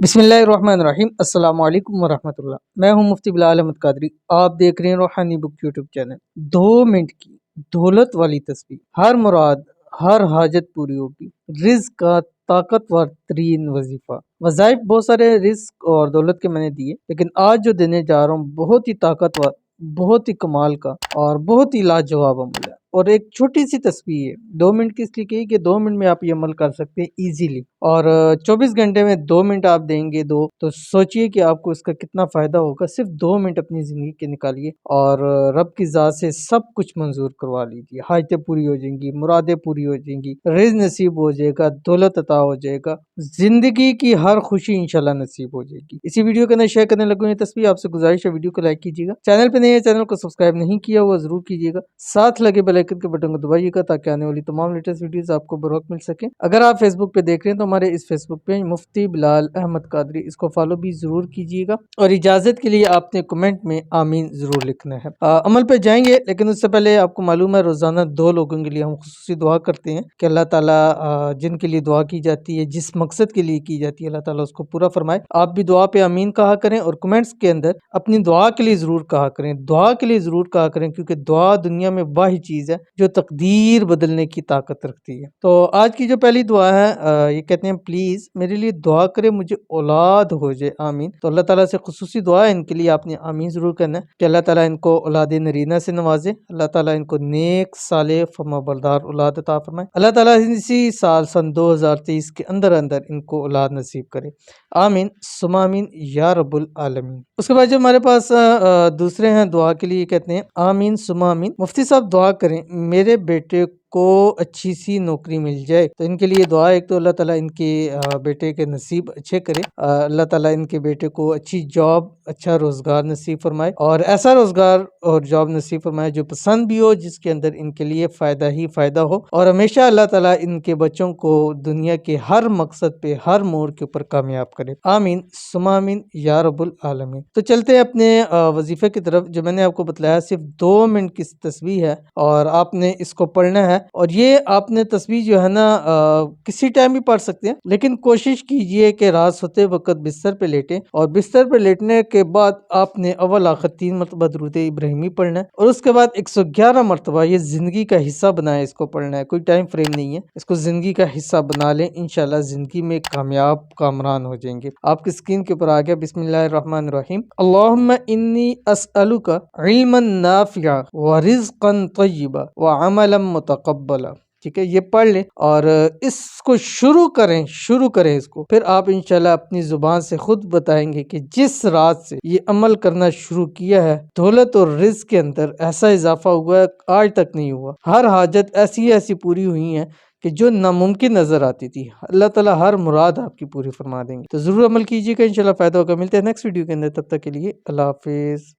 बिस्मिल्लाहिर्रहमानिर्रहीम। अस्सलाम वालेकुम वरहमतुल्लाह। मैं हूं मुफ्ती बिलाल अहमद कादरी। आप देख रहे हैं रूहानी बुक यूट्यूब चैनल। 2 मिनट की दौलत वाली तस्वीर, हर मुराद हर हाजत पूरी होगी। रिज्क का ताकतवर तरीन वजीफा। वज़ाइफ बहुत सारे रिस्क और दौलत के मैंने दिए, लेकिन आज जो देने जा रहा हूँ बहुत ही ताकतवर, बहुत ही कमाल का और बहुत ही लाजवाब अमल है। और एक छोटी सी तस्वीर है। 2 मिनट की इसलिए कही कि 2 मिनट में आप ये अमल कर सकते हैं इजीली। और 24 घंटे में 2 मिनट आप देंगे तो सोचिए कि आपको इसका कितना फायदा होगा। सिर्फ 2 मिनट अपनी जिंदगी के निकालिए और रब की जात से सब कुछ मंजूर करवा लीजिए। हाजतें पूरी हो जाएंगी, मुरादें पूरी हो जाएंगी, रिज़्क नसीब हो जाएगा, दौलत अता हो जाएगा, जिंदगी की हर खुशी इंशाल्लाह नसीब हो जाएगी। इसी वीडियो के अंदर शेयर करने लगूँ ये तस्वीर। आपसे गुजारिश है वीडियो को लाइक कीजिएगा, चैनल पे नए हैं चैनल को सब्सक्राइब नहीं किया हुआ जरूर कीजिएगा, साथ लगे बेल आइकन के बटन को दबाइएगा ताकि आने वाली तमाम लेटेस्ट वीडियोस आपको बर वक्त मिल सके। अगर आप फेसबुक पे देख रहे हैं तो हमारे इस फेसबुक पेज मुफ्ती बिलाल अहमद कादरी, इसको फॉलो भी जरूर कीजिएगा। और इजाजत के लिए आपने कमेंट में आमीन जरूर लिखना है। अमल पे जाएंगे, लेकिन उससे पहले आपको मालूम है रोजाना 2 लोगों के लिए हम खुसूसी दुआ करते हैं कि अल्लाह ताला जिनके लिए दुआ की जाती है, जिस मकसद के लिए की जाती है, अल्लाह ताला उसको पूरा फरमाए। आप भी दुआ पे आमीन कहा करें और कमेंट्स के अंदर अपनी दुआ के लिए जरूर कहा करें, दुआ के लिए जरूर कहा करें, क्योंकि दुआ दुनिया में वही चीज है जो तकदीर बदलने की ताकत रखती है। तो आज की जो पहली दुआ है ये कहते हैं प्लीज मेरे लिए दुआ करें, मुझे औलाद हो जाए, आमीन। तो अल्लाह ताला से खुसूसी दुआ है इनके लिए, आपने आमीन जरूर करना है कि अल्लाह ताला इनको औलाद नरीना से नवाजे, अल्लाह ताला इनको नेक साले फर्माबरदार औलाद अता फरमाए, अल्लाह ताला इसी साल सन 2023 के अंदर अंदर इनको औलाद नसीब करे, आमीन सुमा आमीन या रब्बुल आलमीन। उसके बाद जो हमारे पास दूसरे हैं दुआ के लिए, कहते हैं आमीन सुमा आमीन। मुफ्ती साहब दुआ करें मेरे बेटे को अच्छी सी नौकरी मिल जाए। तो इनके लिए दुआ, एक तो अल्लाह ताला इनके बेटे के नसीब अच्छे करे, अल्लाह ताला इनके बेटे को अच्छी जॉब, अच्छा रोजगार नसीब फरमाए और ऐसा रोजगार और जॉब नसीब फरमाए जो पसंद भी हो, जिसके अंदर इनके लिए फायदा ही फायदा हो। और हमेशा अल्लाह ताला इनके बच्चों को दुनिया के हर मकसद पे, हर मोड़ के ऊपर कामयाब करे, आमीन सुमा आमीन या रब्बुल आलमीन। तो चलते हैं अपने वजीफे की तरफ। जो मैंने आपको बतलाया सिर्फ 2 मिनट की तस्वीर है और आपने इसको पढ़ना है। और ये आपने तस्वीर जो है ना किसी टाइम भी पढ़ सकते हैं, लेकिन कोशिश कीजिए कि रात सोते वक्त बिस्तर पे लेटें और बिस्तर पे लेटने के बाद आपने अव्वल आखिर 3 मरतबा दुरूद इब्राहिमी पढ़ना है और उसके बाद 111 मरतबा ये जिंदगी का हिस्सा बनाए इसको पढ़ना है। कोई टाइम फ्रेम नहीं है, इसको जिंदगी का हिस्सा बना लें, इंशाल्लाह जिंदगी में कामयाब कामरान हो जाएंगे। आपकी स्क्रीन के ऊपर आ गया बिस्मिल्लाहिर्रहमानिर्रहीम। अल्लाहुम्मा इन्नी अस्अलुका इल्मन नाफिआ व रिज़्क़न तय्यिबा व अमलन मुतक़ब्बला। ठीक है, ये पढ़ लें और इसको शुरू करें इसको। फिर आप इंशाल्लाह अपनी जुबान से खुद बताएंगे कि जिस रात से ये अमल करना शुरू किया है, दौलत और रिज़्क़ के अंदर ऐसा इजाफा हुआ है आज तक नहीं हुआ। हर हाजत ऐसी ऐसी पूरी हुई है कि जो नामुमकिन नजर आती थी, अल्लाह ताला हर मुराद आपकी पूरी फरमा देंगे। तो जरूर अमल कीजिएगा, इंशाल्लाह फायदा होगा। मिलते हैं नेक्स्ट वीडियो के अंदर, तब तक के लिए अल्लाह हाफिज।